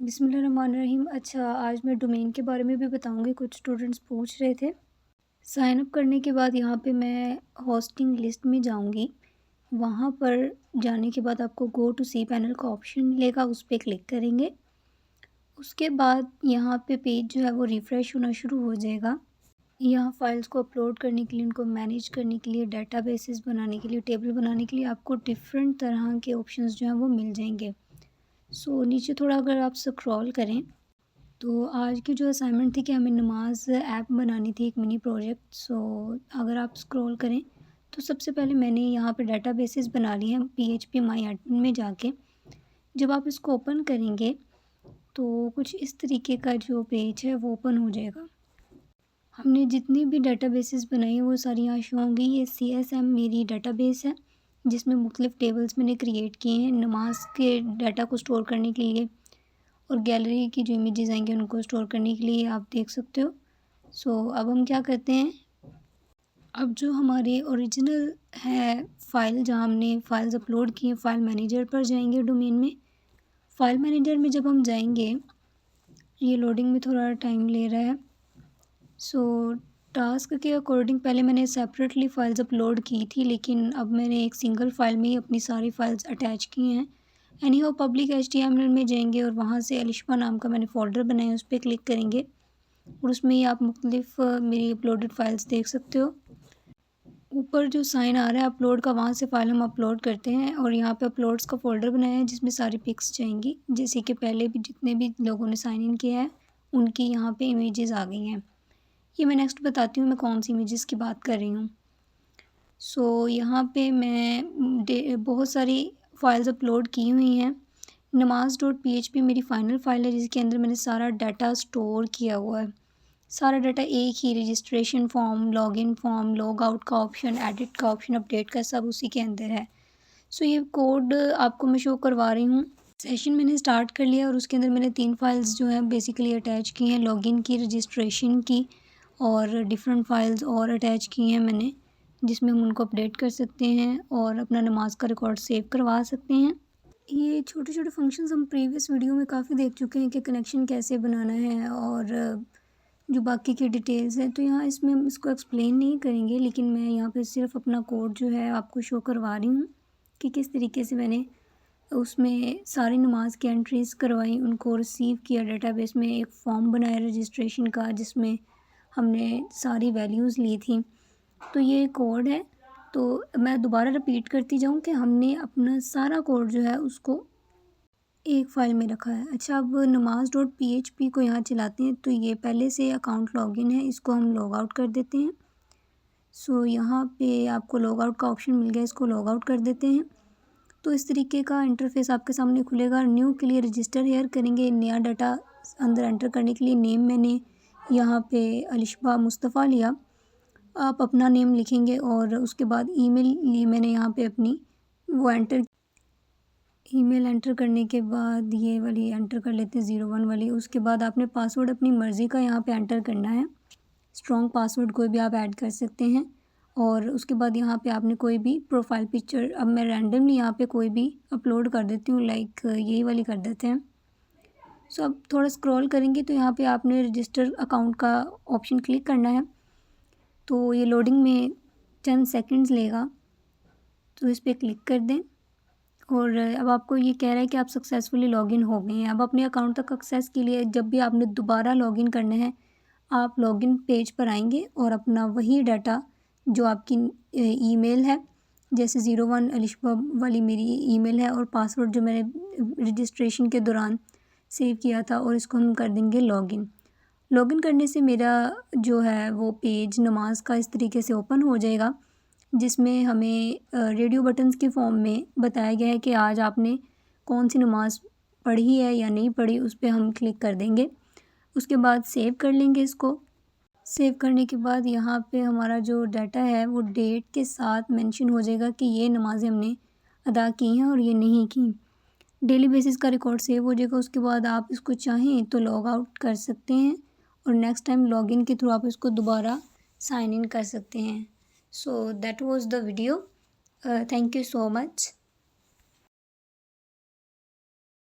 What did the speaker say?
बिस्मिल्लाहिर्रहमानिर्रहीम। अच्छा, आज मैं डोमेन के बारे में भी बताऊंगी। कुछ स्टूडेंट्स पूछ रहे थे। साइन अप करने के बाद यहाँ पे मैं होस्टिंग लिस्ट में जाऊंगी। वहाँ पर जाने के बाद आपको गो टू सी पैनल का ऑप्शन मिलेगा, उस पर क्लिक करेंगे। उसके बाद यहाँ पे पेज जो है वो रिफ़्रेश होना शुरू हो जाएगा। यहाँ फाइल्स को अपलोड करने के लिए, उनको मैनेज करने के लिए, डेटाबेसेस बनाने के लिए, टेबल बनाने के लिए आपको डिफरेंट तरह के ऑप्शंस जो हैं वो मिल जाएंगे। सो नीचे थोड़ा अगर आप स्क्रॉल करें तो आज की जो असाइनमेंट थी कि हमें नमाज ऐप बनानी थी, एक मिनी प्रोजेक्ट। सो अगर आप स्क्रॉल करें तो सबसे पहले मैंने यहाँ पे डेटाबेसेस बना लिए हैं PHP माई एडमिन में जाके। जब आप इसको ओपन करेंगे तो कुछ इस तरीके का जो पेज है वो ओपन हो जाएगा। हमने जितनी भी डेटाबेसेस बनाई हैं वो सारी यहाँ शो होंगी। ये CSM मेरी डेटाबेस है जिसमें मुख्तलिफ टेबल्स मैंने क्रिएट किए हैं नमाज के डाटा को स्टोर करने के लिए, और गैलरी की जो इमेजेस आएंगे उनको स्टोर करने के लिए आप देख सकते हो। सो अब हम क्या करते हैं, अब जो हमारे ओरिजिनल है फ़ाइल जहाँ हमने फ़ाइल्स अपलोड की हैं, फ़ाइल मैनेजर पर जाएंगे। डोमेन में फ़ाइल मैनेजर में जब हम जाएंगे, ये लोडिंग में थोड़ा टाइम ले रहा है। सो टास्क के अकॉर्डिंग पहले मैंने सेपरेटली फ़ाइल्स अपलोड की थी, लेकिन अब मैंने एक सिंगल फ़ाइल में ही अपनी सारी फ़ाइल्स अटैच की हैं। एनी हाउ पब्लिक HTML में जाएंगे और वहाँ से अलिशबा नाम का मैंने फ़ोल्डर बनाया है, उस पर क्लिक करेंगे और उसमें ही आप मुख्तलिफ मेरी अपलोडेड फ़ाइल्स देख सकते हो। ऊपर जो साइन आ रहा है अपलोड का, वहाँ से फ़ाइल हम अपलोड करते हैं और यहाँ पे अपलोड्स का फ़ोल्डर बनाया है जिसमें सारी पिक्स जाएंगी। जैसे कि पहले भी जितने भी लोगों ने साइन इन किया है उनकी यहाँ पे इमेजेस आ गई हैं। ये मैं नेक्स्ट बताती हूँ मैं कौन सी इमेजेस की बात कर रही हूँ। सो यहाँ पे मैं बहुत सारी फ़ाइल्स अपलोड की हुई हैं। नमाज.php मेरी फ़ाइनल फ़ाइल है जिसके अंदर मैंने सारा डाटा स्टोर किया हुआ है। सारा डाटा एक ही, registration form, login form, log out का ऑप्शन, एडिट का ऑप्शन, अपडेट का, सब उसी के अंदर है। सो ये कोड आपको मैं शो करवा रही हूँ। सेशन मैंने स्टार्ट कर लिया और उसके अंदर मैंने 3 फाइल्स जो हैं बेसिकली अटैच की हैं, लॉगिन की, रजिस्ट्रेशन की और डिफरेंट फाइल्स और अटैच की हैं मैंने, जिसमें हम उनको अपडेट कर सकते हैं और अपना नमाज का रिकॉर्ड सेव करवा सकते हैं। ये छोटे छोटे फंक्शंस हम प्रीवियस वीडियो में काफ़ी देख चुके हैं कि कनेक्शन कैसे बनाना है और जो बाकी की डिटेल्स हैं, तो यहाँ इसमें हम इसको एक्सप्लेन नहीं करेंगे, लेकिन मैं यहाँ पे सिर्फ अपना कोड जो है आपको शो करवा रही हूँ कि किस तरीके से मैंने उसमें सारी नमाज की एंट्रीज़ करवाई, उनको रिसीव किया डेटाबेस में, एक फॉर्म बनाया रजिस्ट्रेशन का जिसमें हमने सारी वैल्यूज़ ली थी। तो ये कोड है। तो मैं दोबारा रिपीट करती जाऊँ कि हमने अपना सारा कोड जो है उसको एक फ़ाइल में रखा है। अच्छा, अब नमाज.php को यहाँ चलाते हैं तो ये पहले से अकाउंट लॉगिन है, इसको हम लॉग आउट कर देते हैं। सो यहाँ पे आपको लॉग आउट का ऑप्शन मिल गया, इसको लॉग आउट कर देते हैं। तो इस तरीके का इंटरफेस आपके सामने खुलेगा। न्यू के लिए रजिस्टर हेयर करेंगे, नया डाटा अंदर एंटर करने के लिए नेम मैंने यहाँ पे अलिशबा मुस्तफ़ा लिया। आप अपना नेम लिखेंगे और उसके बाद ईमेल ली मैंने यहाँ पे अपनी, वो ईमेल एंटर करने के बाद ये वाली एंटर कर लेते हैं 01 वाली। उसके बाद आपने पासवर्ड अपनी मर्ज़ी का यहाँ पे एंटर करना है। स्ट्रॉन्ग पासवर्ड कोई भी आप ऐड कर सकते हैं। और उसके बाद यहाँ पे आपने कोई भी प्रोफाइल पिक्चर, अब मैं रैंडमली यहाँ पे कोई भी अपलोड कर देती हूँ, लाइक यही वाली कर देते हैं। सो अब थोड़ा स्क्रॉल करेंगे तो यहाँ पे आपने रजिस्टर अकाउंट का ऑप्शन क्लिक करना है। तो ये लोडिंग में चंद सेकंड्स लेगा, तो इस पर क्लिक कर दें और अब आपको ये कह रहा है कि आप सक्सेसफुली लॉगिन हो गए हैं। अब अपने अकाउंट तक एक्सेस के लिए जब भी आपने दोबारा लॉगिन करना है, आप लॉगिन पेज पर आएंगे और अपना वही डाटा जो आपकी ईमेल है, जैसे 01 अलिशबा वाली मेरी ईमेल है और पासवर्ड जो मैंने रजिस्ट्रेशन के दौरान सेव किया था, और इसको हम कर देंगे लॉगिन। लॉगिन करने से मेरा जो है वो पेज नमाज का इस तरीके से ओपन हो जाएगा, जिसमें हमें रेडियो बटन्स के फॉर्म में बताया गया है कि आज आपने कौन सी नमाज़ पढ़ी है या नहीं पढ़ी, उस पर हम क्लिक कर देंगे। उसके बाद सेव कर लेंगे इसको। सेव करने के बाद यहाँ पे हमारा जो डाटा है वो डेट के साथ मेंशन हो जाएगा कि ये नमाज़ें हमने अदा की हैं और ये नहीं की। डेली बेसिस का रिकॉर्ड सेव हो जाएगा। उसके बाद आप इसको चाहें तो लॉग आउट कर सकते हैं और नेक्स्ट टाइम लॉगिन के थ्रू आप इसको दोबारा साइन इन कर सकते हैं। So that was the video. Thank you so much.